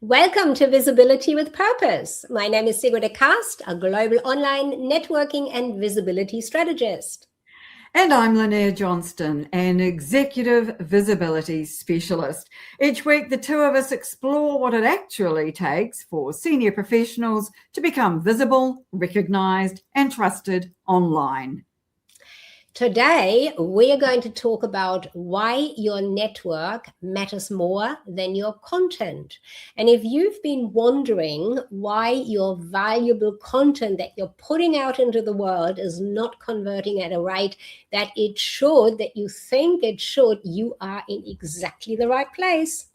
Welcome to Visibility with Purpose. My name is Sigrid Cast, a global online networking and visibility strategist. And I'm Linnea Johnston, an executive visibility specialist. Each week, the two of us explore what it actually takes for senior professionals to become visible, recognized, and trusted online. Today, we are going to talk about why your network matters more than your content. And if you've been wondering why your valuable content that you're putting out into the world is not converting at a rate that it should, that you think it should, you are in exactly the right place.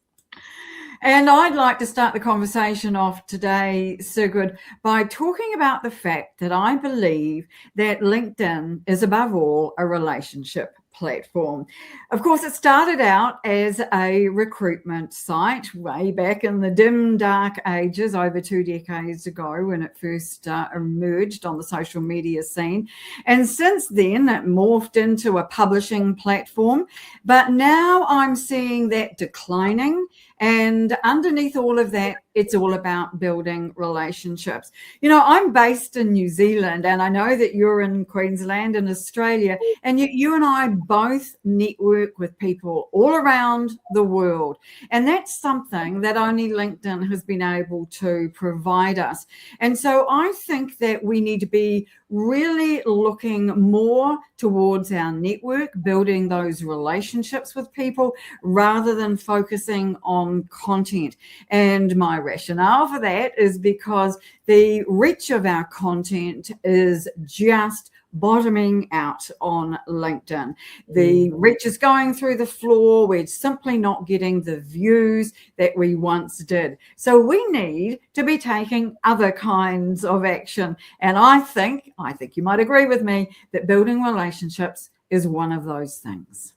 And I'd like to start the conversation off today, Sigrid, by talking about the fact that I believe that LinkedIn is above all a relationship platform. Of course, it started out as a recruitment site way back in the dim, dark ages over 2 decades ago when it first emerged on the social media scene. And since then, it morphed into a publishing platform. But now I'm seeing that declining. And underneath all of that, it's all about building relationships. You know, I'm based in New Zealand, and I know that you're in Queensland and Australia, and you and I both network with people all around the world. And that's something that only LinkedIn has been able to provide us. And so I think that we need to be really looking more towards our network, building those relationships with people rather than focusing on content. And my rationale for that is because the reach of our content is just bottoming out on LinkedIn. The reach is going through the floor. We're simply not getting the views that we once did. So we need to be taking other kinds of action. And I think you might agree with me that building relationships is one of those things.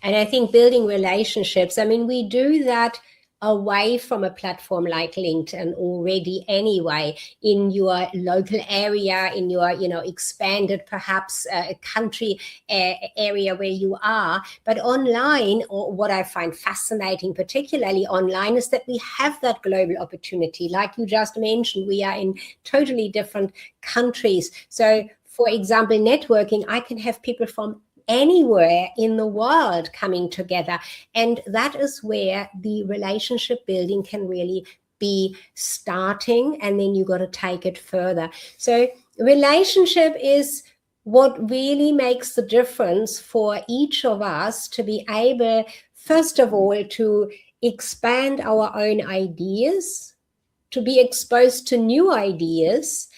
And I think building relationships, we do that away from a platform like LinkedIn already anyway, in your local area, in your expanded perhaps country area where you are. But online, or what I find fascinating particularly online, is that we have that global opportunity. Like you just mentioned, we are in totally different countries. So for example, networking, I can have people from anywhere in the world coming together. And that is where the relationship building can really be starting. And then you got to take it further. So relationship is what really makes the difference for each of us to be able, first of all, to expand our own ideas, to be exposed to new ideas,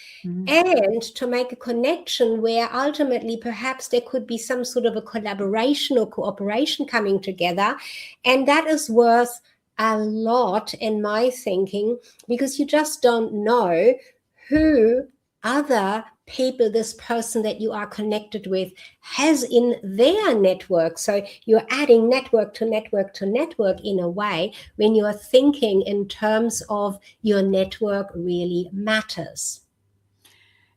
and to make a connection where ultimately perhaps there could be some sort of a collaboration or cooperation coming together. And that is worth a lot in my thinking, because you just don't know who other people this person that you are connected with has in their network. So you're adding network to network to network in a way when you're thinking in terms of your network really matters.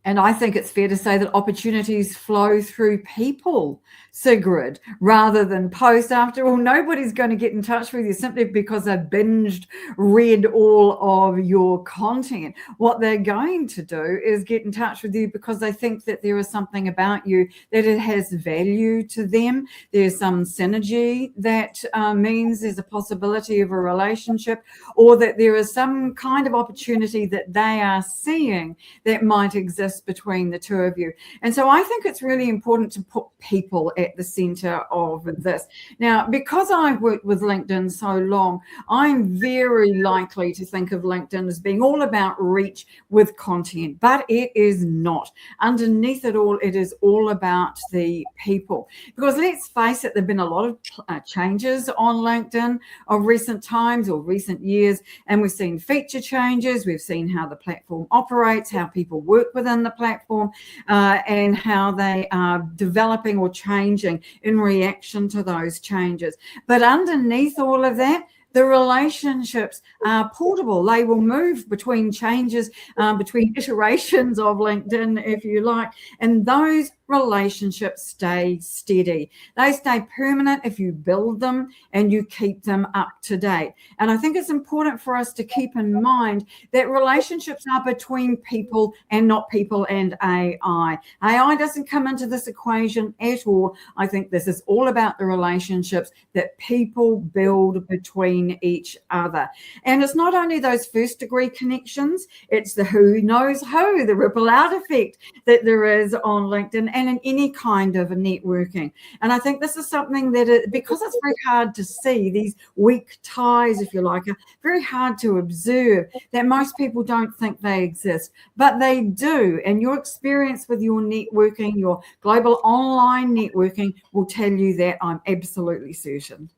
And I think it's fair to say that opportunities flow through people, Sigrid, rather than post. After all, nobody's going to get in touch with you simply because they've read all of your content. What they're going to do is get in touch with you because they think that there is something about you, that it has value to them. There's some synergy that means there's a possibility of a relationship, or that there is some kind of opportunity that they are seeing that might exist between the two of you. And so I think it's really important to put people at the center of this. Now, because I've worked with LinkedIn so long, I'm very likely to think of LinkedIn as being all about reach with content, but it is not. Underneath it all, it is all about the people. Because let's face it, there have been a lot of changes on LinkedIn of recent times or recent years, and we've seen feature changes, we've seen how the platform operates, how people work within the platform, and how they are developing or changing in reaction to those changes. But underneath all of that, The relationships are portable. They will move between changes, between iterations of LinkedIn, if you like, and those relationships stay steady. They stay permanent if you build them and you keep them up to date. And I think it's important for us to keep in mind that relationships are between people and not people and AI. AI doesn't come into this equation at all. I think this is all about the relationships that people build between each other. And it's not only those first degree connections, it's the who knows who, the ripple out effect that there is on LinkedIn and in any kind of networking. And I think this is something that, because it's very hard to see, these weak ties, if you like, are very hard to observe, that most people don't think they exist, but they do. And your experience with your networking, your global online networking, will tell you that, I'm absolutely certain.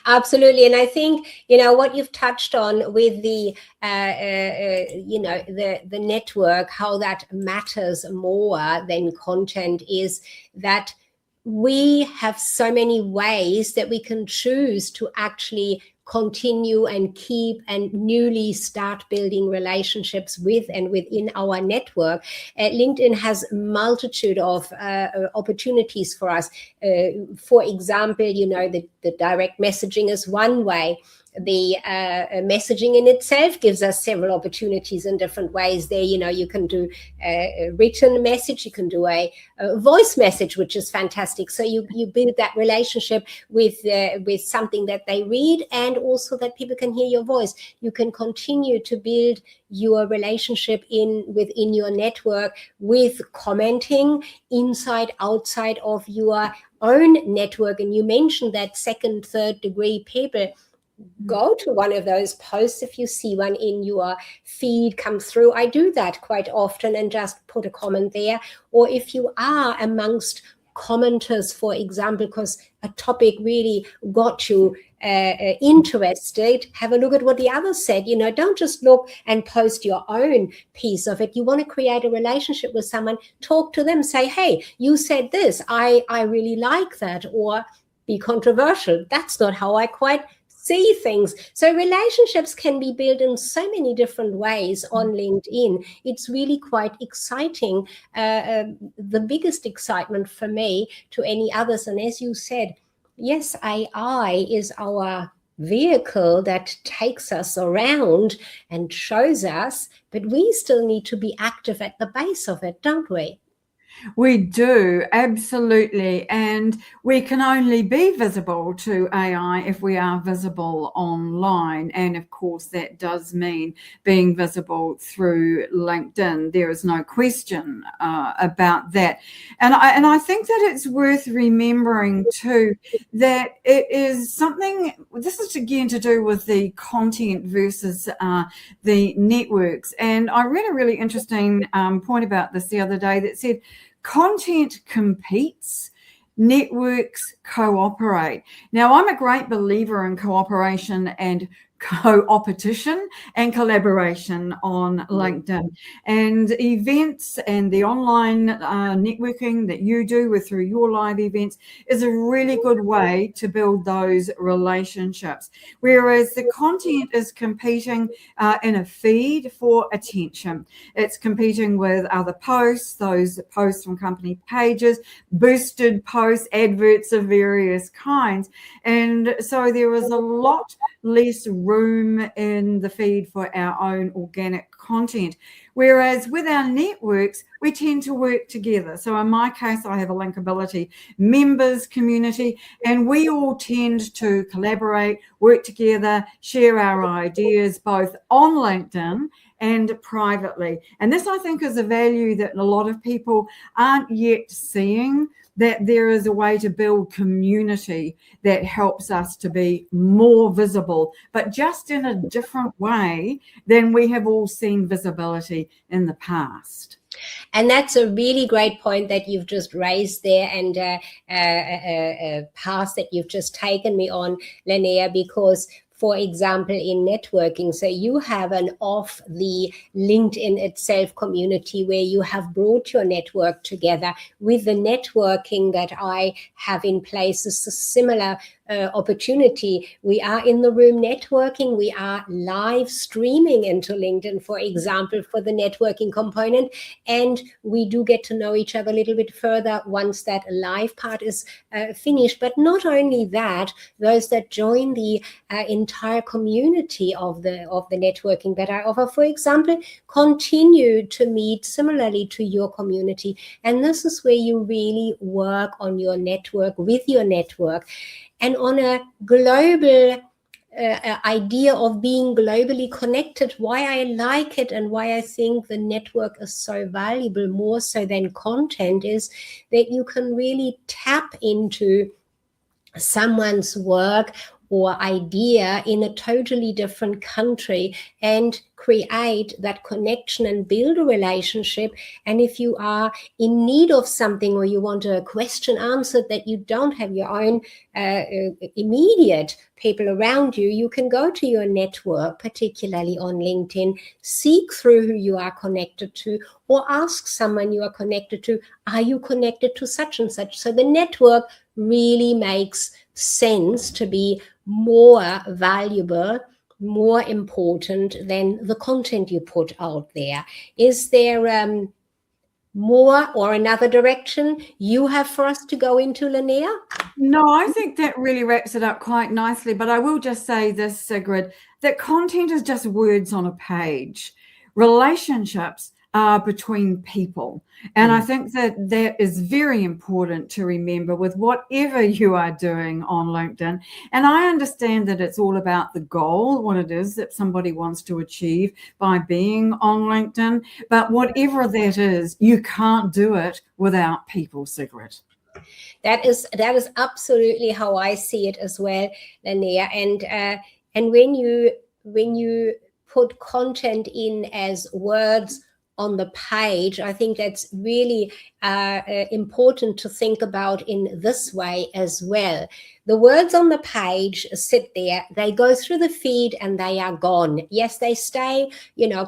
Absolutely. And I think, what you've touched on with the, the network, how that matters more than content, is that we have so many ways that we can choose to actually continue and keep and newly start building relationships with and within our network. LinkedIn has a multitude of opportunities for us. For example, the direct messaging is one way. The messaging in itself gives us several opportunities in different ways there. You can do a written message, you can do a voice message, which is fantastic. So you build that relationship with something that they read, and also that people can hear your voice. You can continue to build your relationship within your network with commenting inside, outside of your own network. And you mentioned that second, third degree people. Go to one of those posts if you see one in your feed come through. I do that quite often and just put a comment there. Or if you are amongst commenters, for example, because a topic really got you interested, have a look at what the others said. Don't just look and post your own piece of it. You want to create a relationship with someone, talk to them, say, hey, you said this, I really like that. Or be controversial. That's not how I quite see things. So relationships can be built in so many different ways on LinkedIn. It's really quite exciting. The biggest excitement for me to any others. And as you said, yes, AI is our vehicle that takes us around and shows us, but we still need to be active at the base of it, don't we? We do, absolutely. And we can only be visible to AI if we are visible online. And of course, that does mean being visible through LinkedIn. There is no question about that. And I think that it's worth remembering too, that it is something, this is again to do with the content versus the networks. And I read a really interesting point about this the other day that said, content competes, networks cooperate. Now, I'm a great believer in cooperation and co-opetition and collaboration on LinkedIn, and events and the online networking that you do through your live events is a really good way to build those relationships, whereas the content is competing in a feed for attention. It's competing with other posts, those posts from company pages, boosted posts, adverts of various kinds, and so there is a lot less room in the feed for our own organic content. Whereas with our networks, we tend to work together. So in my case, I have a Linkability members community, and we all tend to collaborate, work together, share our ideas, both on LinkedIn and privately. And this, I think, is a value that a lot of people aren't yet seeing, that there is a way to build community that helps us to be more visible, but just in a different way than we have all seen visibility in the past. And that's a really great point that you've just raised there, and a path that you've just taken me on, Linnea, because for example, in networking, so you have an off the LinkedIn itself community where you have brought your network together. With the networking that I have in place, is a similar opportunity. We are in the room networking. We are live streaming into LinkedIn, for example, for the networking component. And we do get to know each other a little bit further once that live part is finished. But not only that, those that join the entire community of the networking that I offer, for example, continue to meet similarly to your community. And this is where you really work on your network with your network. And on a global idea of being globally connected, why I like it and why I think the network is so valuable, more so than content, is that you can really tap into someone's work or idea in a totally different country and create that connection and build a relationship. And if you are in need of something or you want a question answered that you don't have your own immediate people around you, you can go to your network, particularly on LinkedIn, seek through who you are connected to, or ask someone you are connected to, are you connected to such and such? So the network really makes sense to be more valuable, more important than the content you put out there. Is there more or another direction you have for us to go into, Linnea? No, I think that really wraps it up quite nicely. But I will just say this, Sigrid, that content is just words on a page. Relationships are between people. And I think that that is very important to remember with whatever you are doing on LinkedIn. And I understand that it's all about the goal, what it is that somebody wants to achieve by being on LinkedIn. But whatever that is, you can't do it without people, Sigrid. That is absolutely how I see it as well, Linnea. And when you put content in as words on the page, I think that's really important to think about in this way as well. The words on the page sit there, they go through the feed and they are gone. Yes, they stay,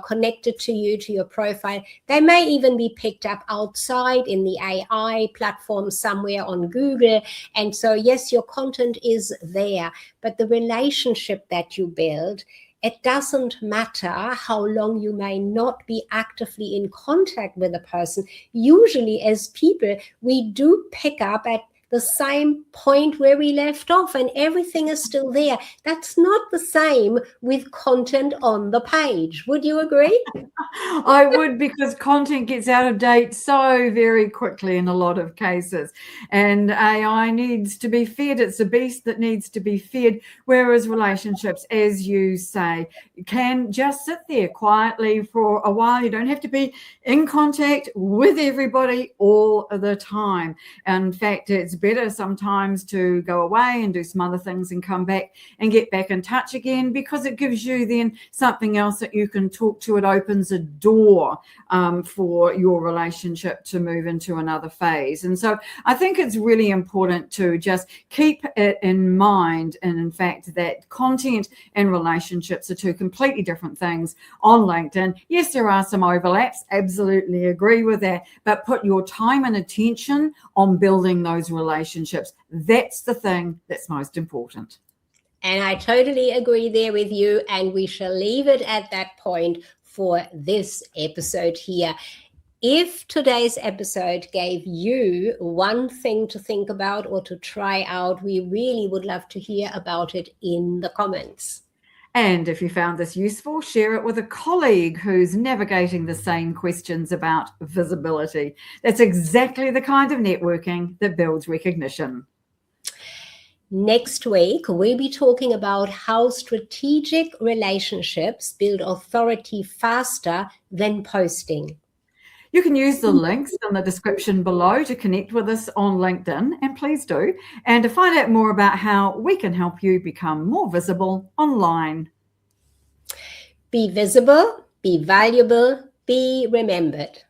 connected to you, to your profile. They may even be picked up outside in the AI platform somewhere on Google. And so, yes, your content is there, but the relationship that you build, it doesn't matter how long you may not be actively in contact with a person. Usually as people, we do pick up at the same point where we left off and everything is still there. That's not the same with content on the page. Would you agree? I would, because content gets out of date so very quickly in a lot of cases. And AI needs to be fed. It's a beast that needs to be fed. Whereas relationships, as you say, can just sit there quietly for a while. You don't have to be in contact with everybody all the time. In fact, it's better sometimes to go away and do some other things and come back and get back in touch again, because it gives you then something else that you can talk to. It opens a door for your relationship to move into another phase. And so I think it's really important to just keep it in mind, and in fact that content and relationships are two completely different things on LinkedIn. Yes, there are some overlaps, absolutely agree with that, but put your time and attention on building those relationships. That's the thing that's most important. And I totally agree there with you, and we shall leave it at that point for this episode here. If today's episode gave you one thing to think about or to try out, we really would love to hear about it in the comments. And if you found this useful, share it with a colleague who's navigating the same questions about visibility. That's exactly the kind of networking that builds recognition. Next week, we'll be talking about how strategic relationships build authority faster than posting. You can use the links in the description below to connect with us on LinkedIn, and please do, and to find out more about how we can help you become more visible online. Be visible, be valuable, be remembered.